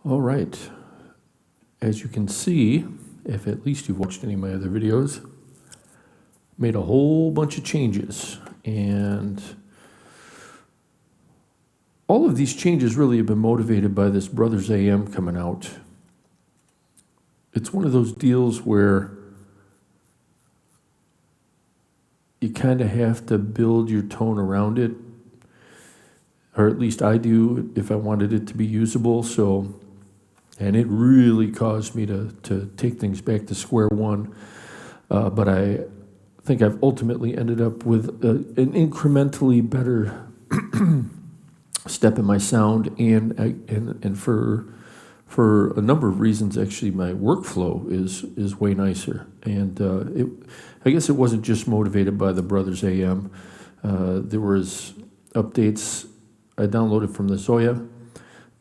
All right, as you can see, if at least you've watched any of my other videos, made a whole bunch of changes, and all of these changes really have been motivated by this Brothers AM coming out. It's one of those deals where you kind of have to build your tone around it, or at least I do if I wanted it to be usable. And it really caused me to take things back to square one. But I think I've ultimately ended up with an incrementally better step in my sound, and for a number of reasons, actually, my workflow is way nicer. And I guess it wasn't just motivated by the Brothers AM. There was updates I downloaded from the Zoya.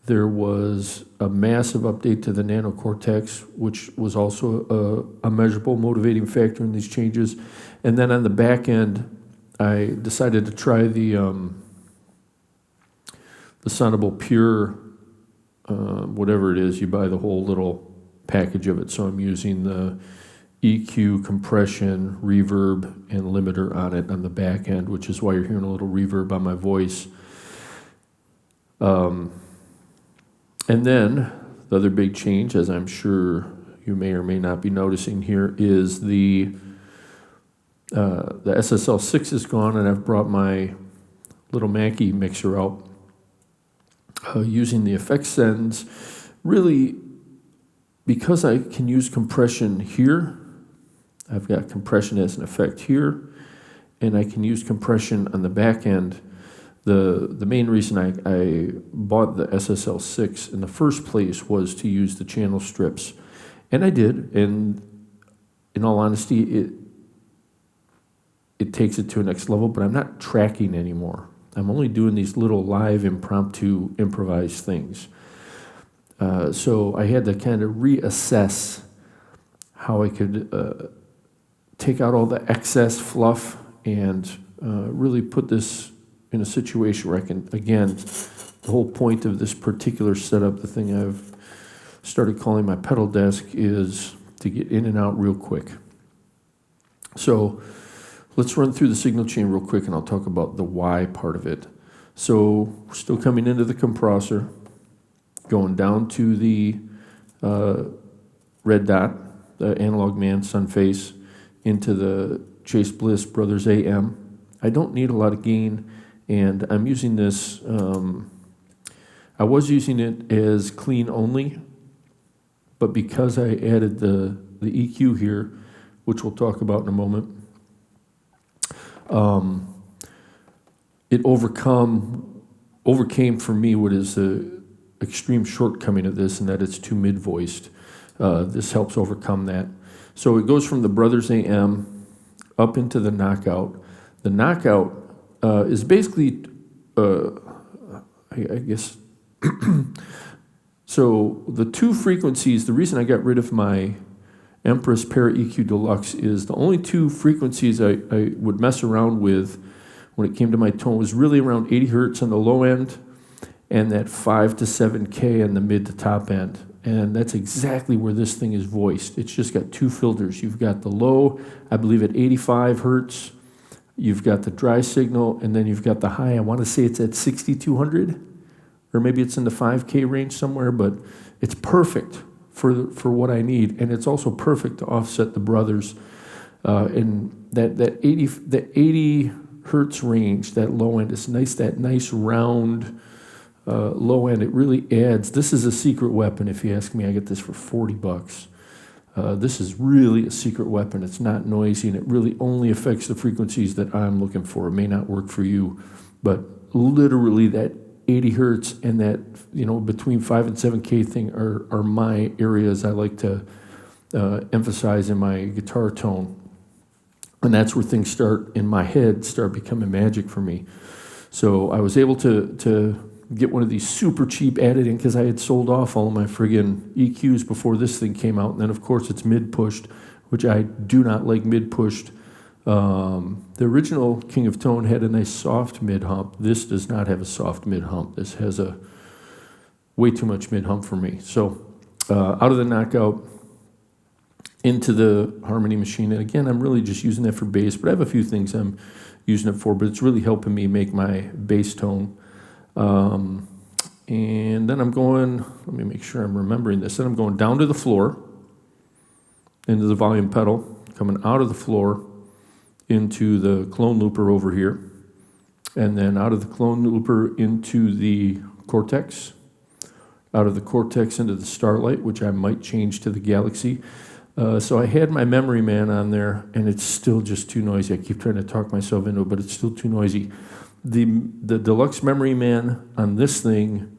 There was a massive update to the Nano Cortex, which was also a measurable motivating factor in these changes. And then on the back end, I decided to try the Sonable Pure, whatever it is. You buy the whole little package of it. So I'm using the EQ, compression, reverb, and limiter on it on the back end, which is why you're hearing a little reverb on my voice. And then the other big change, as I'm sure you may or may not be noticing here, is the SSL6 is gone, and I've brought my little Mackie mixer out using the effects sends. Really, because I can use compression here, I've got compression as an effect here, and I can use compression on the back end. The main reason I bought the SSL6 in the first place was to use the channel strips. And I did, and in all honesty, it takes it to a next level, but I'm not tracking anymore. I'm only doing these little live impromptu improvised things. So I had to kind of reassess how I could take out all the excess fluff and really put this in a situation where I can, again, the whole point of this particular setup, the thing I've started calling my pedal desk, is to get in and out real quick. So let's run through the signal chain real quick, and I'll talk about the why part of it. So we're still coming into the compressor, going down to the red dot, the Analog Man Sun Face, into the Chase Bliss Brothers AM. I don't need a lot of gain, and I'm using this, I was using it as clean only, but because I added the EQ here, which we'll talk about in a moment, it overcame for me what is the extreme shortcoming of this, and that it's too mid-voiced. This helps overcome that. So it goes from the Brothers AM up into the knockout. The knockout is basically, I guess, so the two frequencies, the reason I got rid of my Empress Para EQ Deluxe is the only two frequencies I would mess around with when it came to my tone was really around 80 hertz on the low end and that 5 to 7K on the mid to top end. And that's exactly where this thing is voiced. It's just got two filters. You've got the low, I believe at 85 hertz. You've got the dry signal, and then you've got the high. I want to say it's at 6,200, or maybe it's in the 5K range somewhere, but it's perfect for what I need, and it's also perfect to offset the Brothers. And that 80 hertz range, that low end, is nice. That nice round low end, it really adds. This is a secret weapon, if you ask me. I get this for $40. This is really a secret weapon. It's not noisy, and it really only affects the frequencies that I'm looking for. It may not work for you, but literally that 80 hertz and that, between 5 and 7K thing are my areas I like to emphasize in my guitar tone. And that's where things start, in my head, start becoming magic for me. So I was able to get one of these super cheap added in because I had sold off all of my friggin' EQs before this thing came out. And then, of course, it's mid-pushed, which I do not like mid-pushed. The original King of Tone had a nice soft mid-hump. This does not have a soft mid-hump. This has a way too much mid-hum for me. So out of the knockout, into the harmony machine. And again, I'm really just using that for bass, but I have a few things I'm using it for, but it's really helping me make my bass tone. And then I'm going, let me make sure I'm remembering this. Then I'm going down to the floor, into the volume pedal, coming out of the floor into the clone looper over here, and then out of the clone looper into the Cortex, out of the Cortex into the Starlight, which I might change to the Galaxy. So I had my Memory Man on there, and it's still just too noisy. I keep trying to talk myself into it, but it's still too noisy. The Deluxe Memory Man on this thing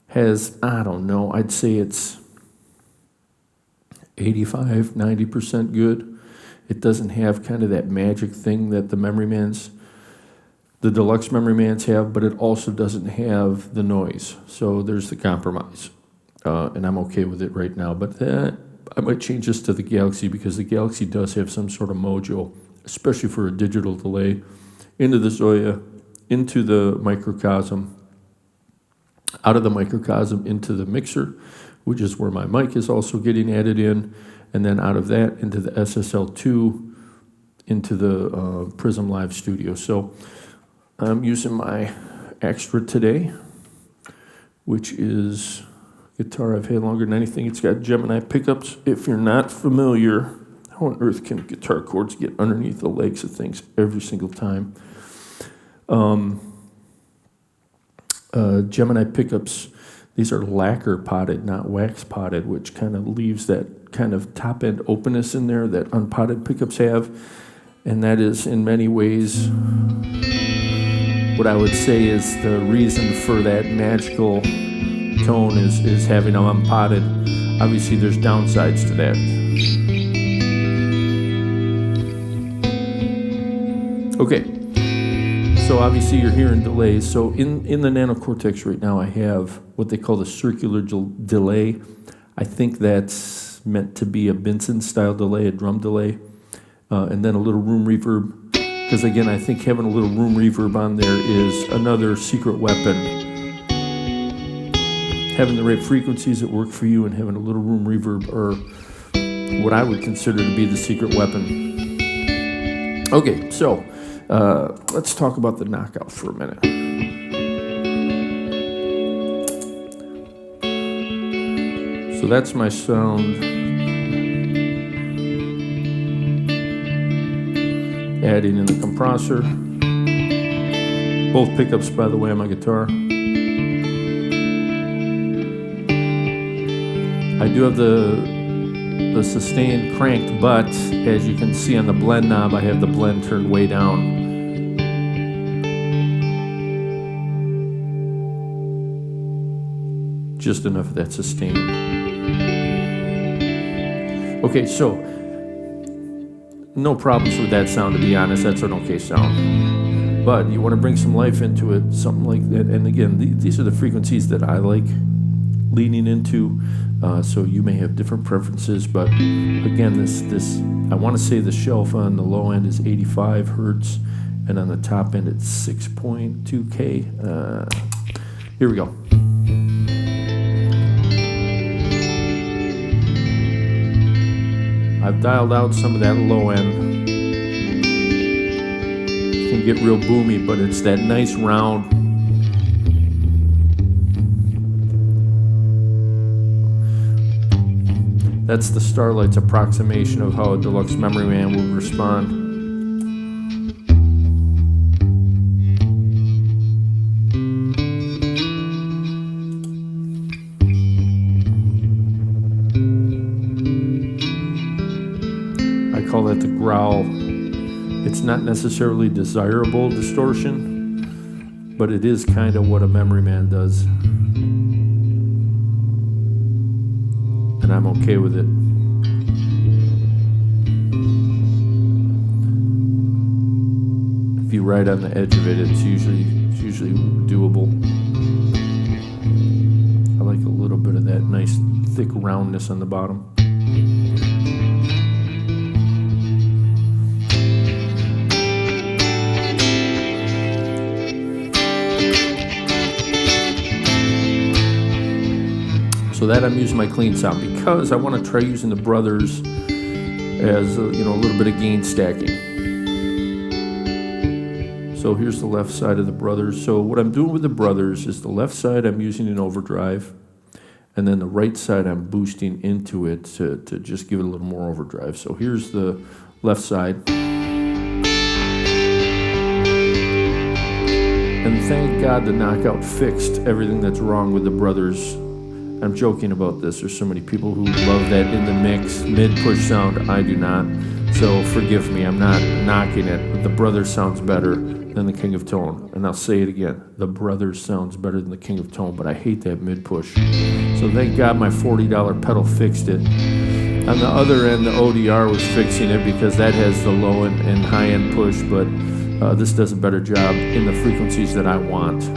has, I don't know, I'd say it's 85, 90% good. It doesn't have kind of that magic thing that the Deluxe Memory Mans have, but it also doesn't have the noise. So there's the compromise, and I'm okay with it right now. But I might change this to the Galaxy, because the Galaxy does have some sort of mojo, especially for a digital delay, into the Zoya, into the microcosm, out of the microcosm into the mixer, which is where my mic is also getting added in, and then out of that into the SSL2, into the Prism Live Studio. So I'm using my extra today, which is guitar I've had longer than anything. It's got Gemini pickups. If you're not familiar, how on earth can guitar chords get underneath the legs of things every single time? Gemini pickups, these are lacquer potted, not wax potted, which kind of leaves that kind of top end openness in there that unpotted pickups have. And that is in many ways what I would say is the reason for that magical tone is having them unpotted. Obviously, there's downsides to that. Okay, so obviously you're hearing delays. So in the Nano Cortex right now, I have what they call the circular delay. I think that's meant to be a Benson-style delay, a drum delay, and then a little room reverb. Because again, I think having a little room reverb on there is another secret weapon. Having the right frequencies that work for you and having a little room reverb are what I would consider to be the secret weapon. Okay, so let's talk about the knockout for a minute. So that's my sound. Adding in the compressor. Both pickups, by the way, on my guitar. I do have the sustain cranked, but as you can see on the blend knob, I have the blend turned way down. Just enough of that sustain. Okay, so no problems with that sound, to be honest. That's an okay sound. But you want to bring some life into it, something like that. And again, these are the frequencies that I like leaning into. So you may have different preferences, but again, this I want to say the shelf on the low end is 85 hertz, and on the top end it's 6.2K. Here we go. I've dialed out some of that low end. It can get real boomy, but it's that nice round. That's the Starlight's approximation of how a Deluxe Memory Man will respond. I call that the growl. It's not necessarily desirable distortion, but it is kind of what a Memory Man does. And I'm okay with it. If you ride on the edge of it, it's usually doable. I like a little bit of that nice thick roundness on the bottom. So that I'm using my clean sound because I want to try using the Brothers as a little bit of gain stacking. So here's the left side of the Brothers. So what I'm doing with the Brothers is the left side I'm using an overdrive, and then the right side I'm boosting into it to just give it a little more overdrive. So here's the left side. And thank God the knockout fixed everything that's wrong with the Brothers. I'm joking about this. There's so many people who love that in the mix, mid-push sound. I do not. So forgive me, I'm not knocking it. The Brothers sounds better than the King of Tone. And I'll say it again, the Brothers sounds better than the King of Tone, but I hate that mid-push. So thank God my $40 pedal fixed it. On the other end, the ODR was fixing it because that has the low and high end push, but this does a better job in the frequencies that I want.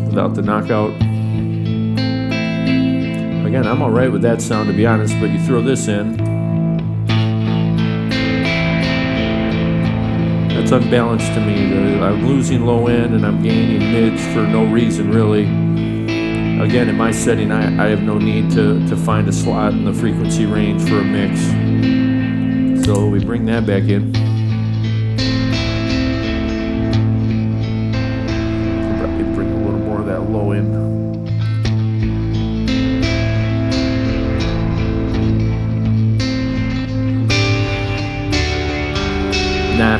Without the knockout. Again, I'm all right with that sound, to be honest, but you throw this in, that's unbalanced to me. I'm losing low end and I'm gaining mids for no reason, really. Again, in my setting, I have no need to find a slot in the frequency range for a mix. So we bring that back in. Probably bring a little more of that low end. Nah.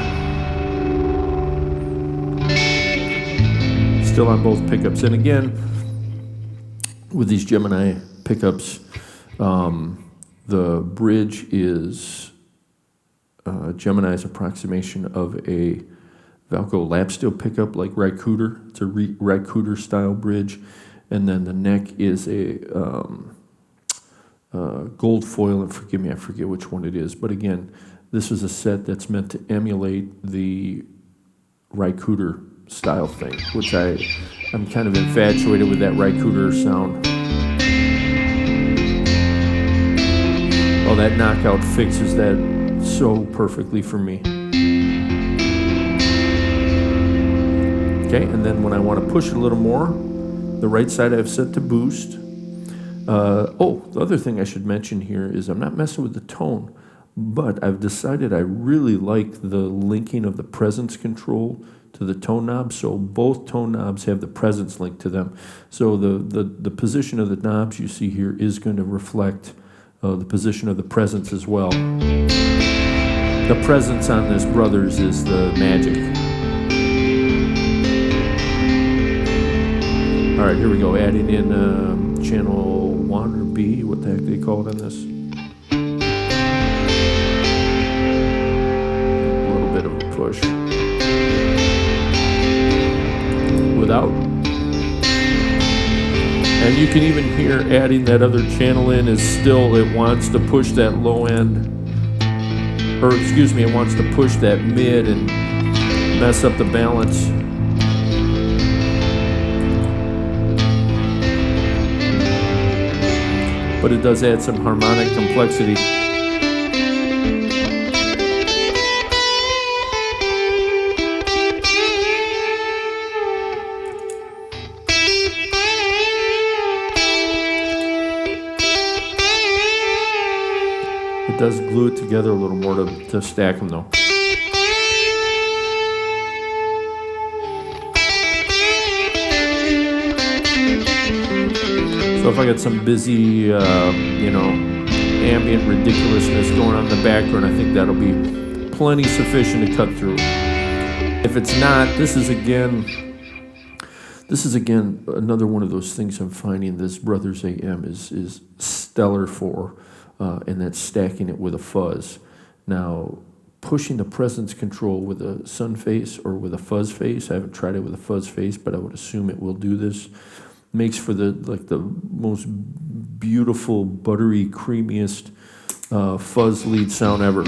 Still on both pickups. And again, with these Gemini pickups, the bridge is Gemini's approximation of a Valco lap steel pickup like Rycooter. It's a Rycooter style bridge. And then the neck is a gold foil, and forgive me, I forget which one it is. But again, this is a set that's meant to emulate the Rycooter style thing, which I'm kind of infatuated with that Rycooter sound. Oh, that knockout fixes that so perfectly for me. Okay, and then when I want to push it a little more, the right side I've set to boost. The other thing I should mention here is I'm not messing with the tone, but I've decided I really like the linking of the presence control to the tone knobs. So both tone knobs have the presence link to them. So the position of the knobs you see here is going to reflect the position of the presence as well. The presence on this Brothers is the magic. All right, here we go. Adding in channel 1 or B, what the heck do they call it on this? A little bit of a push. Without. And you can even hear adding that other channel in is still, it wants to push that low end, or excuse me, it wants to push that mid and mess up the balance. But it does add some harmonic complexity. It does glue it together a little more to stack them though. So if I got some busy, ambient ridiculousness going on in the background, I think that'll be plenty sufficient to cut through. If it's not, this is again another one of those things I'm finding this Brothers AM is stellar for, and that's stacking it with a fuzz. Now, pushing the presence control with a sun face or with a fuzz face, I haven't tried it with a fuzz face, but I would assume it will do this. Makes for the most beautiful, buttery, creamiest fuzz lead sound ever.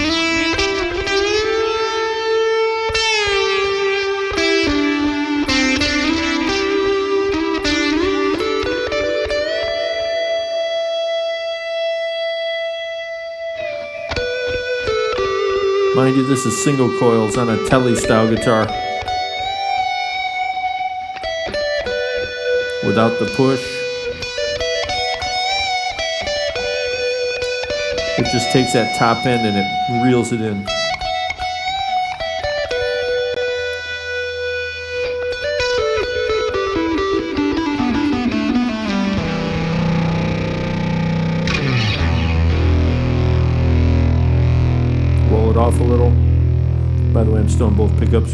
Mind you, this is single coils on a Telly style guitar. Without the push. It just takes that top end and it reels it in. Roll it off a little. By the way, I'm still on both pickups.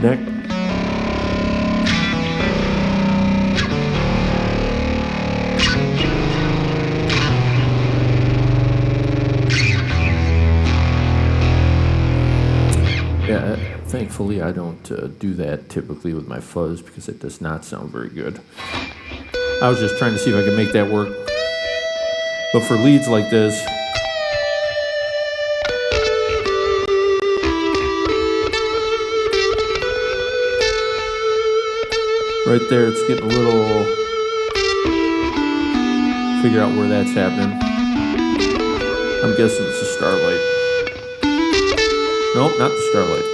Neck. Yeah, thankfully I don't do that typically with my fuzz because it does not sound very good. I was just trying to see if I could make that work. But for leads like this, right there, it's getting a little, figure out where that's happening. I'm guessing it's the Starlight. Nope, not the Starlight.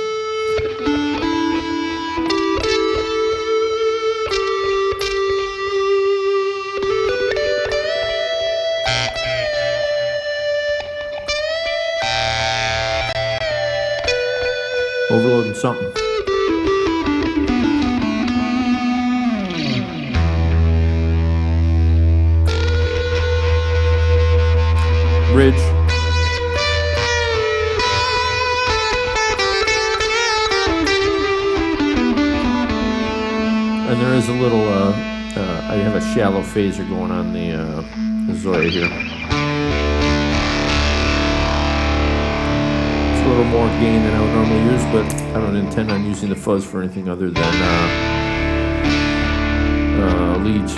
Overloading something. Bridge. And there is a little, I have a shallow phaser going on the Zoya here. It's a little more gain than I would normally use, but I don't intend on using the fuzz for anything other than leads.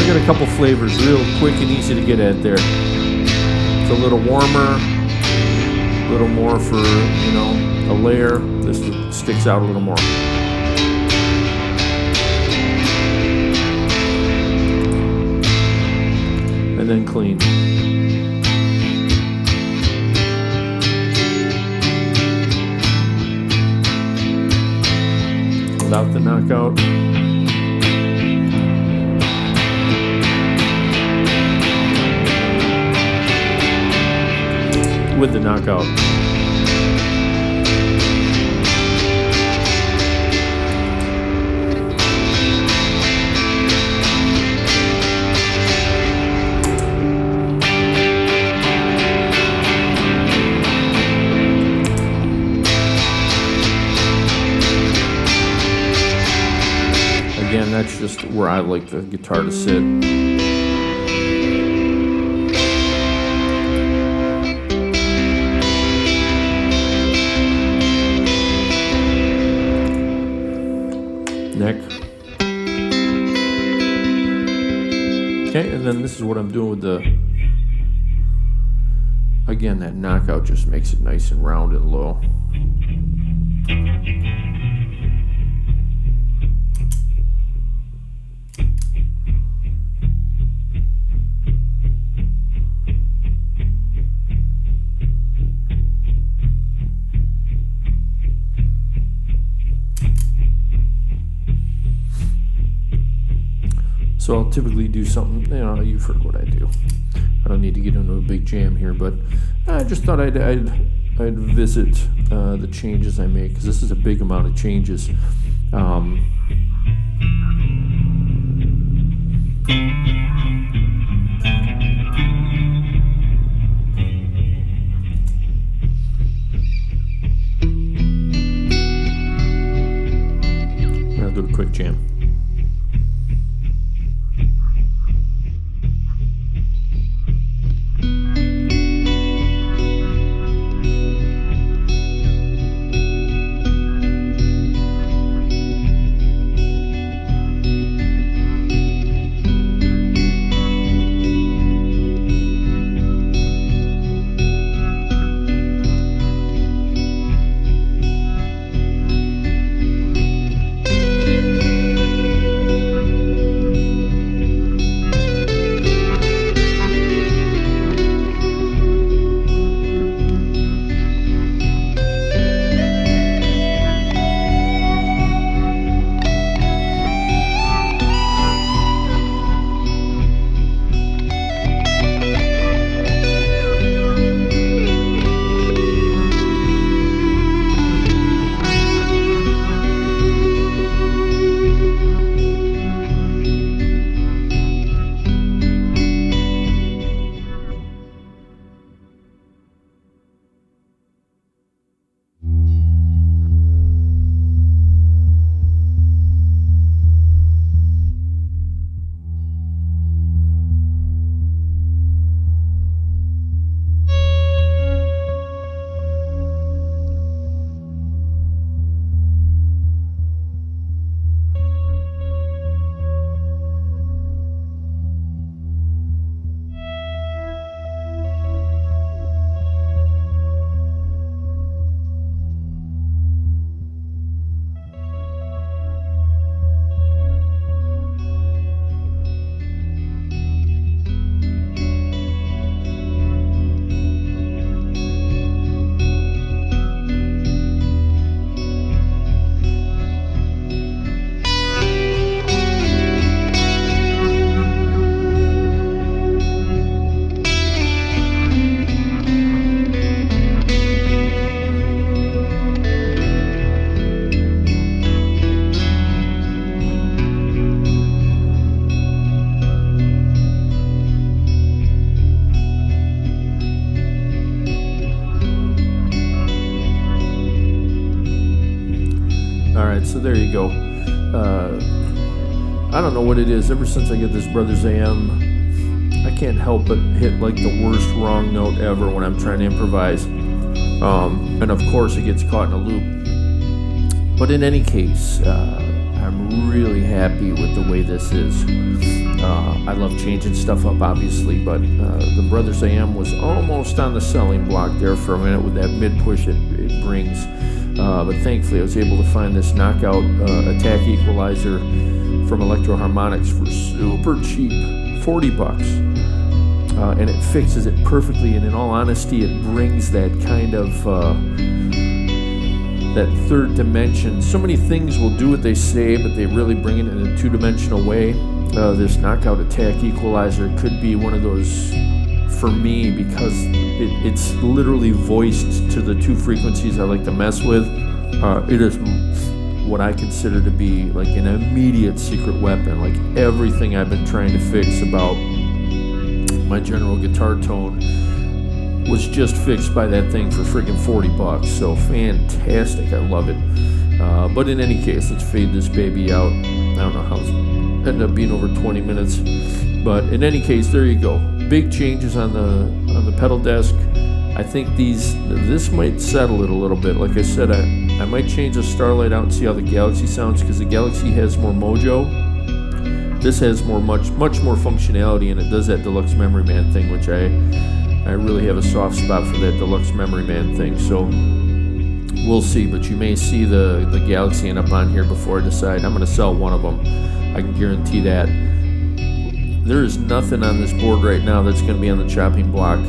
Got a couple flavors, real quick and easy to get at there. It's a little warmer, a little more for, you know, a layer. This sticks out a little more. And then clean. Without the knockout. With the knockout. Again, that's just where I like the guitar to sit. Neck. Okay, and then this is what I'm doing with the, again, that knockout just makes it nice and round and low. So I'll typically do something, you know, you've heard what I do. I don't need to get into a big jam here, but I just thought I'd visit the changes I make, because this is a big amount of changes. I'll do a quick jam. so there you go. I don't know what it is. Ever since I get this Brothers AM, I can't help but hit like the worst wrong note ever when I'm trying to improvise. And of course it gets caught in a loop. But in any case, I'm really happy with the way this is. I love changing stuff up, obviously, but the Brothers AM was almost on the selling block there for a minute with that mid-push it brings. But thankfully I was able to find this knockout attack equalizer from Electro Harmonics for super cheap, $40. And it fixes it perfectly, and in all honesty, it brings that kind of that third dimension. So many things will do what they say, but they really bring it in a two-dimensional way. This knockout attack equalizer could be one of those for me because it's literally voiced to the two frequencies I like to mess with. It is what I consider to be like an immediate secret weapon. Like everything I've been trying to fix about my general guitar tone was just fixed by that thing for freaking $40. So fantastic, I love it. But in any case, let's fade this baby out. I don't know how it's ended up being over 20 minutes, but in any case, there you go. Big changes on the pedal desk. I think this might settle it a little bit. Like I said, I might change the Starlight out and see how the Galaxy sounds, because the Galaxy has more mojo. This has much more functionality, and it does that Deluxe Memory Man thing, which I really have a soft spot for that Deluxe Memory Man thing. So we'll see, but you may see the Galaxy end up on here before I decide. I'm going to sell one of them. I can guarantee that. There is nothing on this board right now that's going to be on the chopping block,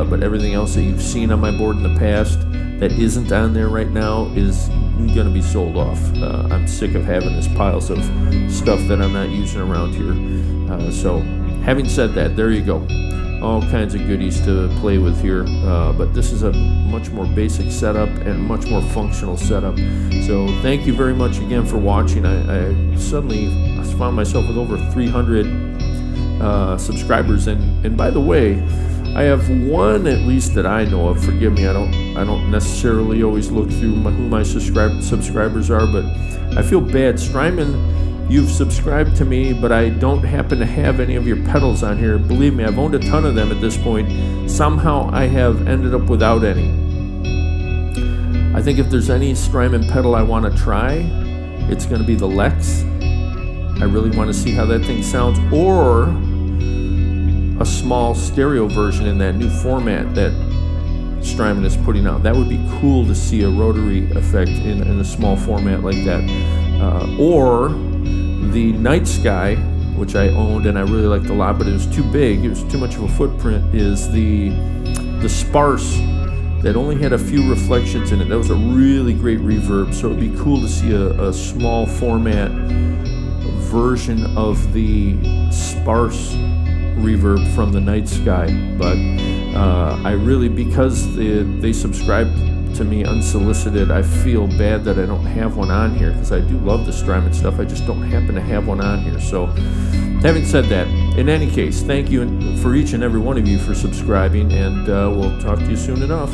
but everything else that you've seen on my board in the past that isn't on there right now is going to be sold off. I'm sick of having this piles of stuff that I'm not using around here. So having said that, there you go. All kinds of goodies to play with here, but this is a much more basic setup and much more functional setup. So thank you very much again for watching. I suddenly found myself with over 300 subscribers, and by the way, I have one at least that I know of. Forgive me, I don't necessarily always look through who my subscribers are, but I feel bad. Strymon, you've subscribed to me, but I don't happen to have any of your pedals on here. Believe me, I've owned a ton of them at this point. Somehow I have ended up without any. I think if there's any Strymon pedal I want to try, it's going to be the Lex. I really want to see how that thing sounds, or a small stereo version in that new format that Strymon is putting out. That would be cool to see a rotary effect in a small format like that. Or the Night Sky, which I owned and I really liked a lot, but it was too big, it was too much of a footprint, is the Sparse that only had a few reflections in it. That was a really great reverb, so it'd be cool to see a small format version of the Sparse reverb from the Night Sky. But I really, because they subscribed to me unsolicited, I feel bad that I don't have one on here, because I do love the Strymon stuff. I just don't happen to have one on here. So having said that, in any case, thank you for each and every one of you for subscribing, and we'll talk to you soon enough.